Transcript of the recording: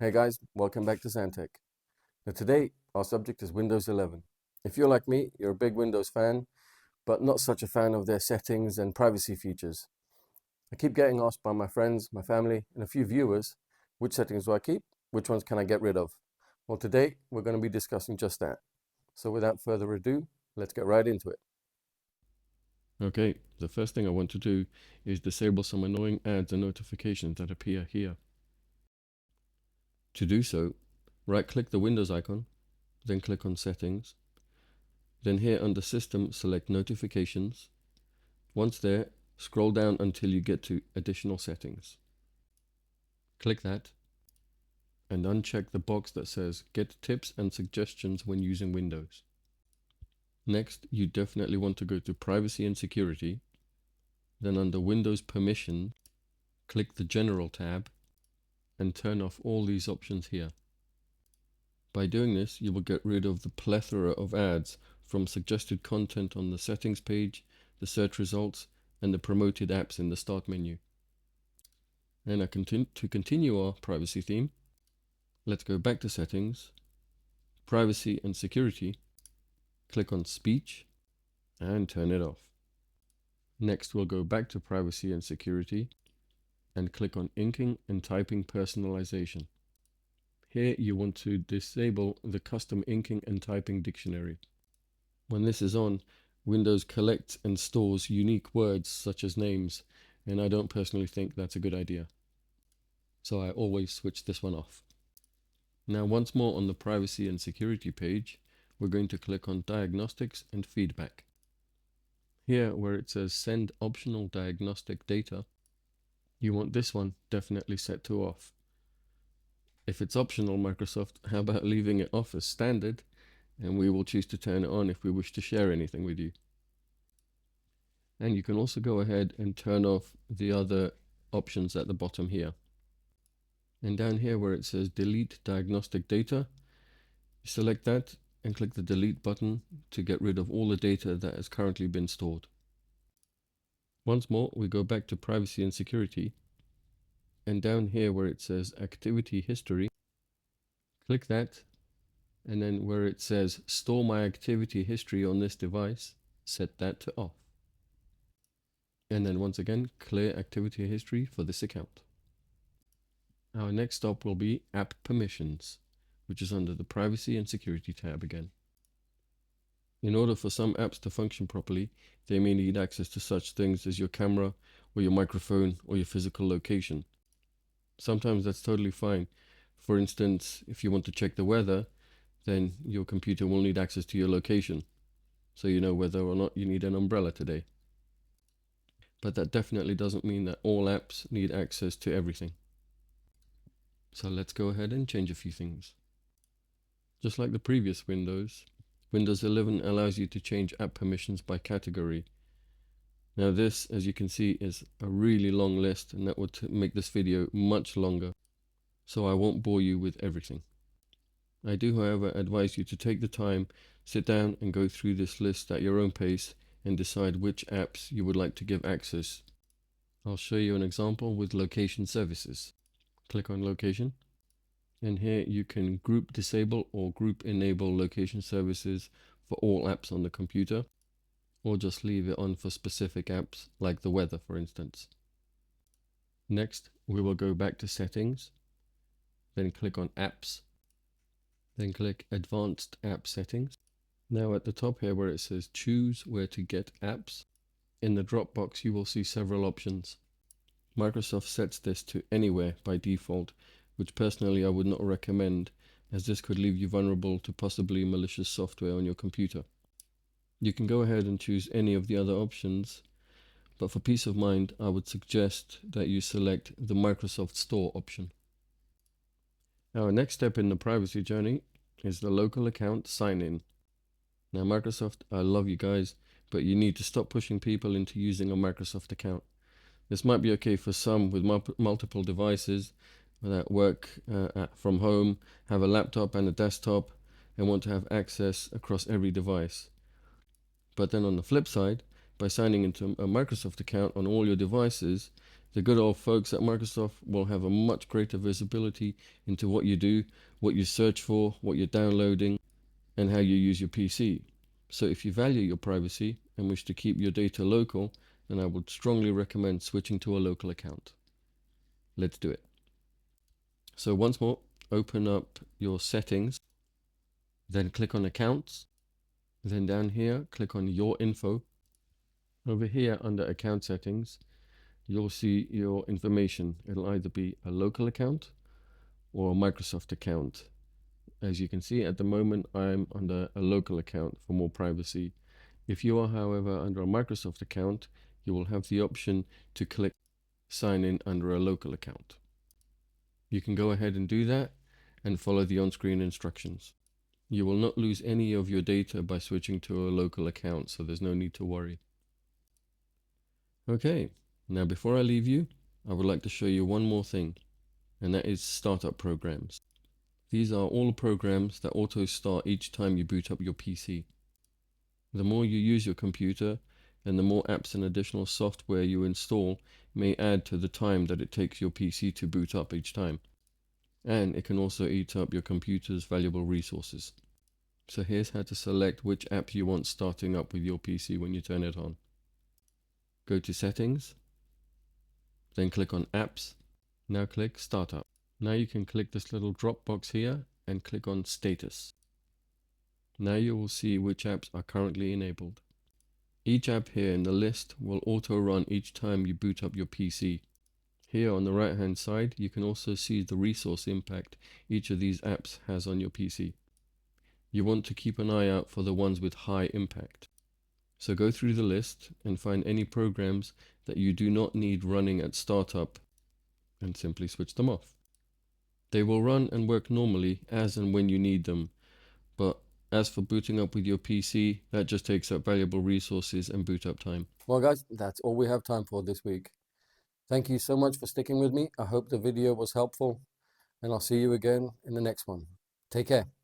Hey guys, welcome back to XanTech. Now today, our subject is Windows 11. If you're like me, you're a big Windows fan, but not such a fan of their settings and privacy features. I keep getting asked by my friends, my family, and a few viewers, which settings do I keep? Which ones can I get rid of? Well, today, we're going to be discussing just that. So without further ado, let's get right into it. Okay, the first thing I want to do is disable some annoying ads and notifications that appear here. To do so, right-click the Windows icon, then click on Settings. Then here under System, select Notifications. Once there, scroll down until you get to Additional Settings. Click that, and uncheck the box that says Get Tips and Suggestions when using Windows. Next, you definitely want to go to Privacy and Security. Then under Windows Permission, click the General tab and turn off all these options here. By doing this, you will get rid of the plethora of ads from suggested content on the settings page, the search results, and the promoted apps in the start menu. And to continue our privacy theme, let's go back to settings, privacy and security, click on speech, and turn it off. Next, we'll go back to privacy and security and click on inking and typing personalization. Here you want to disable the custom inking and typing dictionary. When this is on, Windows collects and stores unique words such as names, and I don't personally think that's a good idea. So I always switch this one off. Now once more on the privacy and security page, we're going to click on diagnostics and feedback. Here where it says send optional diagnostic data, you want this one definitely set to off. If it's optional, Microsoft, how about leaving it off as standard, and we will choose to turn it on if we wish to share anything with you. And you can also go ahead and turn off the other options at the bottom here. And down here where it says delete diagnostic data, select that and click the delete button to get rid of all the data that has currently been stored. Once more, we go back to privacy and security, and down here where it says activity history, click that, and then where it says store my activity history on this device, set that to off. And then once again, clear activity history for this account. Our next stop will be App Permissions, which is under the Privacy and Security tab again. In order for some apps to function properly, they may need access to such things as your camera, or your microphone, or your physical location. Sometimes that's totally fine. For instance, if you want to check the weather, then your computer will need access to your location, so you know whether or not you need an umbrella today. But that definitely doesn't mean that all apps need access to everything. So let's go ahead and change a few things. Just like the previous Windows, Windows 11 allows you to change app permissions by category. Now this, as you can see, is a really long list, and that would make this video much longer, so I won't bore you with everything. I do, however, advise you to take the time, sit down and go through this list at your own pace and decide which apps you would like to give access. I'll show you an example with location services. Click on location, and here you can group disable or group enable location services for all apps on the computer, or just leave it on for specific apps like the weather, for instance. Next, we will go back to settings, then click on apps, then click advanced app settings. Now at the top here where it says choose where to get apps, in the drop box you will see several options. Microsoft sets this to anywhere by default, which personally I would not recommend, as this could leave you vulnerable to possibly malicious software on your computer. You can go ahead and choose any of the other options, but for peace of mind I would suggest that you select the Microsoft Store option. Our next step in the privacy journey is the local account sign-in. Now Microsoft, I love you guys, but you need to stop pushing people into using a Microsoft account. This might be okay for some with multiple devices that work from home, have a laptop and a desktop, and want to have access across every device. But then on the flip side, by signing into a Microsoft account on all your devices, The good old folks at Microsoft will have a much greater visibility into what you do, what you search for, what you're downloading, and how you use your PC. So if you value your privacy and wish to keep your data local, then I would strongly recommend switching to a local account. Let's do it. So once more, open up your settings, then click on accounts, then down here, click on your info. Over here under account settings, you'll see your information. It'll either be a local account or a Microsoft account. As you can see at the moment, I'm under a local account for more privacy. If you are, however, under a Microsoft account, you will have the option to click sign in under a local account. You can go ahead and do that and follow the on-screen instructions. You will not lose any of your data by switching to a local account, so there's no need to worry. Okay, now before I leave you, I would like to show you one more thing, and that is startup programs. These are all programs that auto start each time you boot up your PC. The more you use your computer, and the more apps and additional software you install may add to the time that it takes your PC to boot up each time. And it can also eat up your computer's valuable resources. So here's how to select which app you want starting up with your PC when you turn it on. Go to Settings, then click on Apps. Now click Startup. Now you can click this little drop box here and click on Status. Now you will see which apps are currently enabled. Each app here in the list will auto run each time you boot up your PC. Here on the right hand side, you can also see the resource impact each of these apps has on your PC. You want to keep an eye out for the ones with high impact. So go through the list and find any programs that you do not need running at startup and simply switch them off. They will run and work normally as and when you need them, but as for booting up with your PC, that just takes up valuable resources and boot up time. Well, guys, that's all we have time for this week. Thank you so much for sticking with me. I hope the video was helpful, and I'll see you again in the next one. Take care.